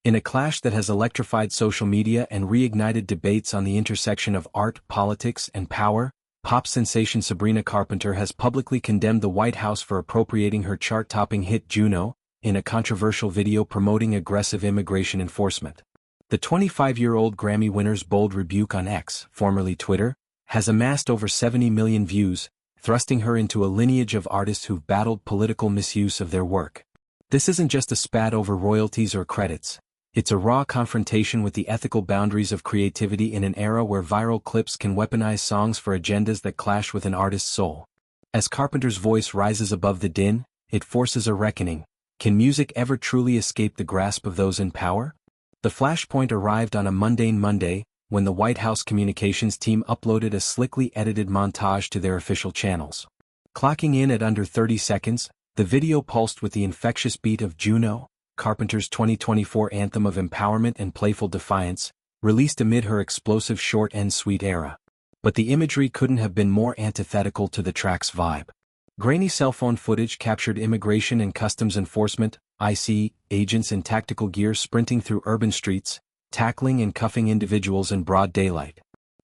In a clash that has electrified social media and reignited debates on the intersection of art, politics, and power, pop sensation Sabrina Carpenter has publicly condemned the White House for appropriating her chart-topping hit Juno, in a controversial video promoting aggressive immigration enforcement. The 25-year-old Grammy winner's bold rebuke on X, formerly Twitter, has amassed over 70 million views, thrusting her into a lineage of artists who've battled political misuse of their work. This isn't just a spat over royalties or credits. It's a raw confrontation with the ethical boundaries of creativity in an era where viral clips can weaponize songs for agendas that clash with an artist's soul. As Carpenter's voice rises above the din, it forces a reckoning. Can music ever truly escape the grasp of those in power? The flashpoint arrived on a mundane Monday, when the White House communications team uploaded a slickly edited montage to their official channels. Clocking in at under 30 seconds, the video pulsed with the infectious beat of Juno, Carpenter's 2024 anthem of empowerment and playful defiance, released amid her explosive short and sweet era. But the imagery couldn't have been more antithetical to the track's vibe. Grainy cell phone footage captured immigration and customs enforcement, ICE, agents in tactical gear sprinting through urban streets, tackling and cuffing individuals in broad daylight.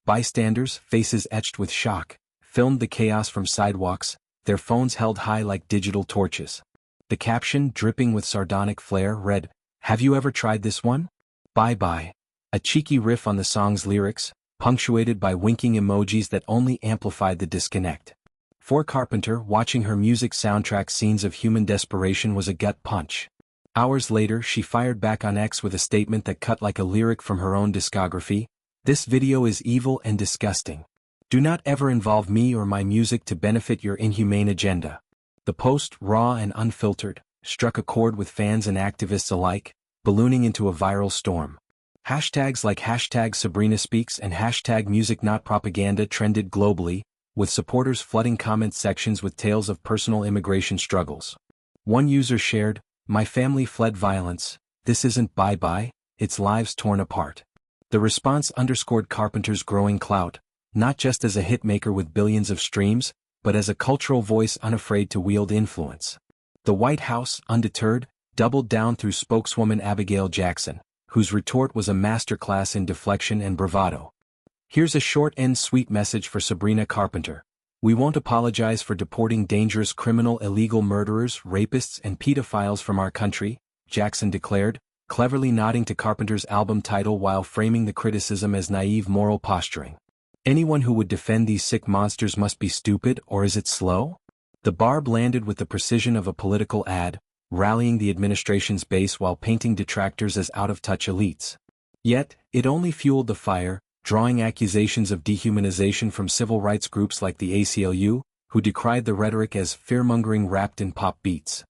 Bystanders, faces etched with shock, filmed the chaos from sidewalks, their phones held high like digital torches. The caption, dripping with sardonic flair, read, "Have you ever tried this one? Bye bye." A cheeky riff on the song's lyrics, punctuated by winking emojis that only amplified the disconnect. For Carpenter, watching her music soundtrack scenes of human desperation was a gut punch. Hours later, she fired back on X with a statement that cut like a lyric from her own discography. "This video is evil and disgusting. Do not ever involve me or my music to benefit your inhumane agenda." The post, raw and unfiltered, struck a chord with fans and activists alike, ballooning into a viral storm. Hashtags like #SabrinaSpeaks and #MusicNotPropaganda trended globally, with supporters flooding comment sections with tales of personal immigration struggles. One user shared, "My family fled violence. This isn't bye-bye, it's lives torn apart." The response underscored Carpenter's growing clout, not just as a hitmaker with billions of streams, but as a cultural voice unafraid to wield influence. The White House, undeterred, doubled down through spokeswoman Abigail Jackson, whose retort was a masterclass in deflection and bravado. Here's a short and sweet message for Sabrina Carpenter. "We won't apologize for deporting dangerous criminal illegal murderers, rapists and pedophiles from our country," Jackson declared, cleverly nodding to Carpenter's album title while framing the criticism as naive moral posturing. Anyone who would defend these sick monsters must be stupid, or is it slow? The barb landed with the precision of a political ad, rallying the administration's base while painting detractors as out-of-touch elites. Yet, it only fueled the fire, drawing accusations of dehumanization from civil rights groups like the ACLU, who decried the rhetoric as fear-mongering wrapped in pop beats.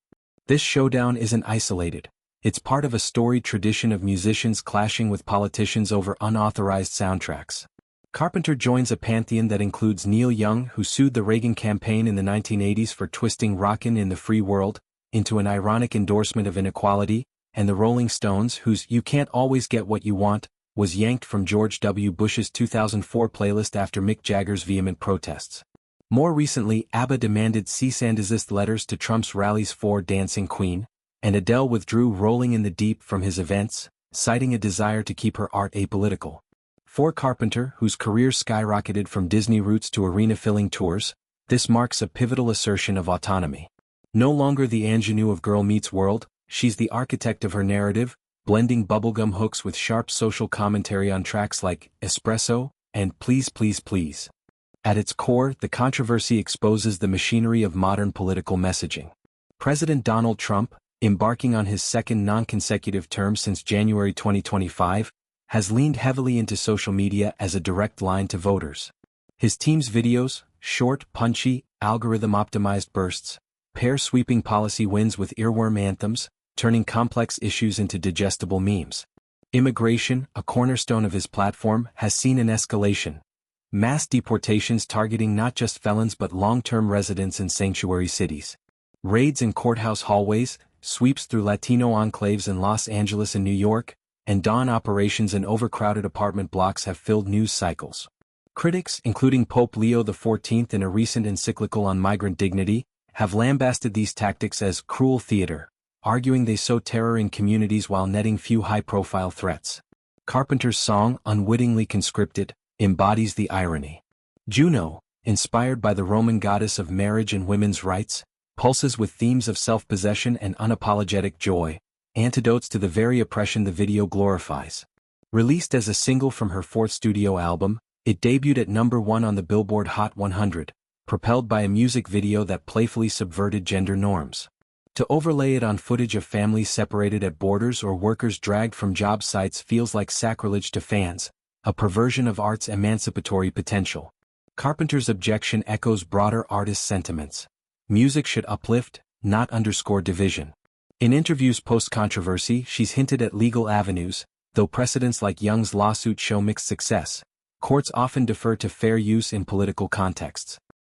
This showdown isn't isolated. It's part of a storied tradition of musicians clashing with politicians over unauthorized soundtracks. Carpenter joins a pantheon that includes Neil Young, who sued the Reagan campaign in the 1980s for twisting "Rockin' in the Free World" into an ironic endorsement of inequality, and the Rolling Stones, whose "You Can't Always Get What You Want" was yanked from George W. Bush's 2004 playlist after Mick Jagger's vehement protests. More recently, ABBA demanded cease and desist letters to Trump's rallies for "Dancing Queen," and Adele withdrew "Rolling in the Deep" from his events, citing a desire to keep her art apolitical. For Carpenter, whose career skyrocketed from Disney roots to arena-filling tours, this marks a pivotal assertion of autonomy. No longer the ingenue of Girl Meets World, she's the architect of her narrative, blending bubblegum hooks with sharp social commentary on tracks like "Espresso" and "Please Please Please." At its core, the controversy exposes the machinery of modern political messaging. President Donald Trump, embarking on his second non-consecutive term since January 2025, has leaned heavily into social media as a direct line to voters. His team's videos, short, punchy, algorithm-optimized bursts, pair sweeping policy wins with earworm anthems, turning complex issues into digestible memes. Immigration, a cornerstone of his platform, has seen an escalation. Mass deportations targeting not just felons but long-term residents in sanctuary cities. Raids in courthouse hallways, sweeps through Latino enclaves in Los Angeles and New York, and dawn operations in overcrowded apartment blocks have filled news cycles. Critics, including Pope Leo XIV in a recent encyclical on migrant dignity, have lambasted these tactics as cruel theater, arguing they sow terror in communities while netting few high-profile threats. Carpenter's song, unwittingly conscripted, embodies the irony. Juno, inspired by the Roman goddess of marriage and women's rights, pulses with themes of self-possession and unapologetic joy, antidotes to the very oppression the video glorifies. Released as a single from her fourth studio album, it debuted at #1 on the Billboard Hot 100, propelled by a music video that playfully subverted gender norms. To overlay it on footage of families separated at borders or workers dragged from job sites feels like sacrilege to fans, a perversion of art's emancipatory potential. Carpenter's objection echoes broader artist sentiments. Music should uplift, not underscore division. In interviews post-controversy, she's hinted at legal avenues, though precedents like Young's lawsuit show mixed success. Courts often defer to fair use in political contexts.